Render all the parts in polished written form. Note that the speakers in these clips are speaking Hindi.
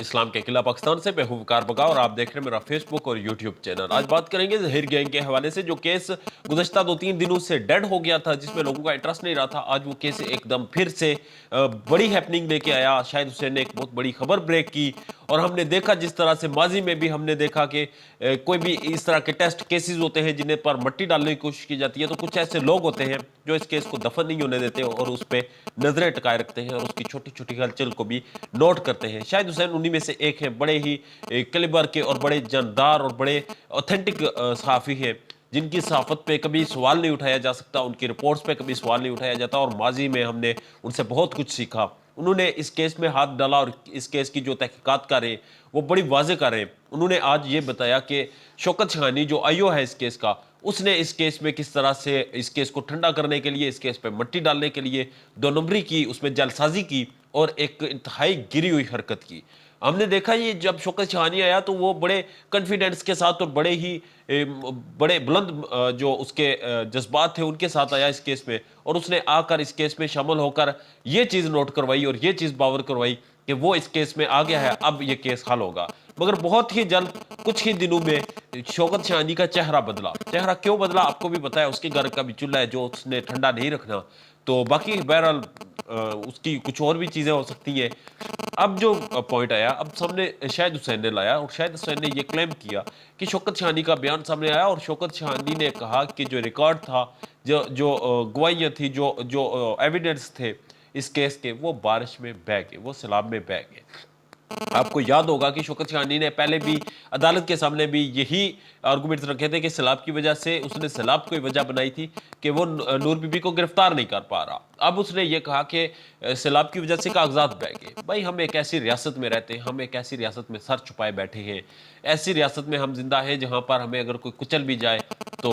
इस्लाम के किला पाकिस्तान से मैं हूं वकार बगा और आप देख रहे हैं मेरा फेसबुक और यूट्यूब चैनल। आज बात करेंगे जहीर गैंग के हवाले से, जो केस गुज़श्ता 2-3 दिनों से डेड हो गया था, जिसमें लोगों का इंटरेस्ट नहीं रहा था। आज वो केस एकदम फिर से बड़ी हैपनिंग लेके आया। शाहिद हुसैन ने एक बहुत बड़ी खबर ब्रेक की और हमने देखा जिस तरह से माजी में भी हमने देखा कि कोई भी इस तरह के टेस्ट केसेस होते हैं जिन्हें पर मट्टी डालने की कोशिश की जाती है, तो कुछ ऐसे लोग होते हैं जो इस केस को दफन नहीं होने देते और उस पर नजरें टिकाए रखते हैं और उसकी छोटी छोटी हलचल को भी नोट करते हैं। शाहिद हुसैन उन्हीं में से एक है, बड़े ही कैलिबर के और बड़े जानदार और बड़े ऑथेंटिक सहाफ़ी हैं, जिनकी सहाफ़त पे कभी सवाल नहीं उठाया जा सकता, उनकी रिपोर्ट्स पे कभी सवाल नहीं उठाया जाता और माजी में हमने उनसे बहुत कुछ सीखा। उन्होंने इस केस में हाथ डाला और इस केस की जो तहकीकात कर रहे हैं वो बड़ी वाज़ेह कर रहे हैं। उन्होंने आज ये बताया कि शौकत शहानी जो आईओ है इस केस का, उसने इस केस में किस तरह से इस केस को ठंडा करने के लिए, इस केस पे मट्टी डालने के लिए दो नंबरी की, उसमें जलसाजी की और एक इंतहाई गिरी हुई हरकत की। हमने देखा ये जब शौकत शहानी आया तो वो बड़े कॉन्फिडेंस के साथ और बड़े ही बड़े बुलंद जो उसके जज्बात थे उनके साथ आया इस केस में, और उसने आकर इस केस में शामिल होकर ये चीज़ नोट करवाई और ये चीज़ बावर करवाई कि वो इस केस में आ गया है, अब ये केस हल होगा। मगर बहुत ही जल्द कुछ ही दिनों में शौकत शहानी का चेहरा बदला। चेहरा क्यों बदला आपको भी पता है, उसके घर का भी चूल्हा है जो उसने ठंडा नहीं रखना। तो बाकी बहरहाल उसकी कुछ और भी चीज़ें हो सकती हैं। अब जो पॉइंट आया, अब सामने शाहिद हुसैन ने लाया और शाहिद हुसैन ने ये क्लेम किया कि शौकत शहानी का बयान सामने आया और शौकत शहानी ने कहा कि जो रिकॉर्ड था, जो जो गवाहियाँ थी, जो जो एविडेंस थे इस केस के, वो बारिश में बह गए, वो सैलाब में बह गए। आपको याद होगा कि शौकत शहानी ने पहले भी अदालत के सामने भी यही आर्गुमेंट्स रखे थे कि सैलाब की वजह से, उसने सैलाब को वजह बनाई थी कि वो नूर बीबी को गिरफ्तार नहीं कर पा रहा। अब उसने ये कहा कि सैलाब की वजह से कागजात बह गए। भाई, हम एक ऐसी रियासत में रहते हैं, हम एक ऐसी रियासत में सर छुपाए बैठे हैं, ऐसी रियासत में हम जिंदा हैं जहां पर हमें अगर कोई कुचल भी जाए तो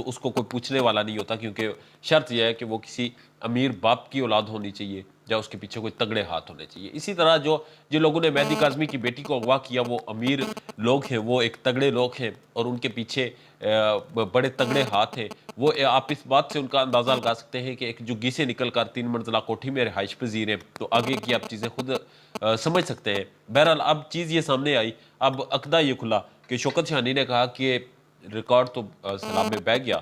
उसको कोई पूछने वाला नहीं होता, क्योंकि शर्त यह है कि वो किसी अमीर बाप की औलाद होनी चाहिए या उसके पीछे कोई तगड़े हाथ होने चाहिए। इसी तरह जो लोगों ने मेहदी काज़मी की बेटी को अगवा किया वो अमीर लोग हैं, वो एक तगड़े लोग हैं और उनके पीछे बड़े तगड़े हाथ हैं। वो आप इस बात से उनका अंदाज़ा लगा सकते हैं कि एक झुग्गी से निकल कर 3 मंजिला कोठी में रिहाइश पजीर हैं, तो आगे की आप चीज़ें खुद समझ सकते हैं। बहरहाल अब चीज़ ये सामने आई, अब अकदा ये खुला कि शौकत शहानी ने कहा कि रिकॉर्ड तो सैलाब में बह गया।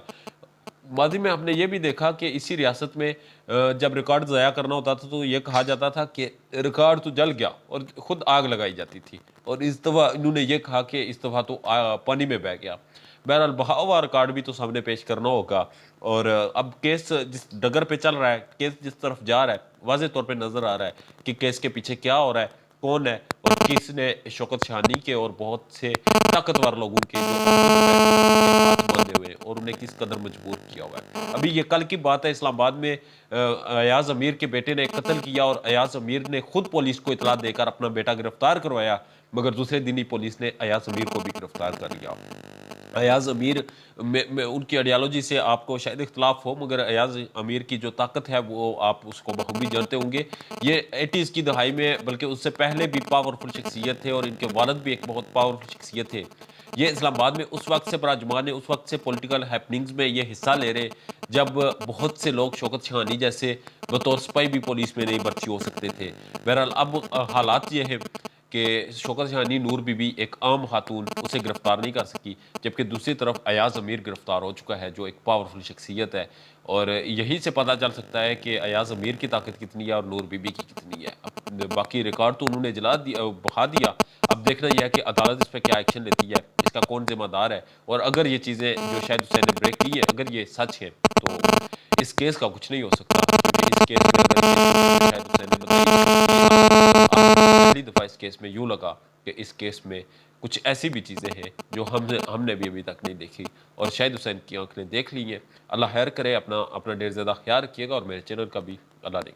माजी में हमने ये भी देखा कि इसी रियासत में जब रिकॉर्ड ज़ाया करना होता था तो ये कहा जाता था कि रिकॉर्ड तो जल गया और खुद आग लगाई जाती थी, और इस दफ़ा इन्होंने ये कहा कि इस दफ़ा तो पानी में बह गया। बहरहाल बहा हुआ रिकॉर्ड भी तो सामने पेश करना होगा। और अब केस जिस डगर पे चल रहा है, केस जिस तरफ जा रहा है, वाज़ेह तौर पे नज़र आ रहा है कि केस के पीछे क्या हो रहा है, कौन है और किसने शौकत शहानी के और बहुत से ताकतवर लोगों के जो हाथ बांधे हुए हैं और उन्हें किस कदर मजबूर किया हुआ है। अभी ये कल की बात है, इस्लामाबाद में अयाज अमीर के बेटे ने कत्ल किया और अयाज अमीर ने खुद पुलिस को इतला देकर अपना बेटा गिरफ्तार करवाया, मगर दूसरे दिन ही पुलिस ने अयाज अमीर को भी गिरफ्तार कर लिया। अयाज अमीर में उनकी आइडियालॉजी से आपको शायद इख्तलाफ हो, मगर अयाज अमीर की जो ताकत है वो आप उसको बखूबी जानते होंगे। ये 80s की दहाई में, बल्कि उससे पहले भी पावरफुल शख्सियत थे और इनके वालिद भी एक बहुत पावरफुल शख्सियत थे। ये इस्लामाबाद में उस वक्त से बराजमान है, उस वक्त से पॉलिटिकल हैपनिंग्स में ये हिस्सा ले रहे जब बहुत से लोग शौकत शहानी जैसे बतौर सिपाही भी पुलिस में नहीं भर्ती हो सकते थे। बहरहाल अब हालात ये है कि शौकत शहानी नूर बीबी एक आम खातून, उसे गिरफ्तार नहीं कर सकी, जबकि दूसरी तरफ अयाज अमीर गिरफ्तार हो चुका है जो एक पावरफुल शख्सियत है। और यहीं से पता चल सकता है कि अयाज अमीर की ताकत कितनी है और नूर बीबी की कितनी है। अब बाकी रिकॉर्ड तो उन्होंने जला दिया, बहा दिया। अब देखना यह है कि अदालत इस पर क्या एक्शन लेती है, इसका कौन जिम्मेदार है, और अगर ये चीज़ें जो शायद हुसैन ने ब्रेक की है अगर ये सच है तो इस केस का कुछ नहीं हो सकता। इस केस में अगर शायद हुसैन ने बताई, पहली दफ़ा इस केस में यूँ लगा कि इस केस में कुछ ऐसी भी चीज़ें हैं जो हमने भी अभी तक नहीं देखी और शायद हुसैन की आंख ने देख ली हैं। अल्लाह खैर करे, अपना अपना ढेर ज़्यादा ख्याल रखिएगा और मेरे चैनल का भी अल्लाह ने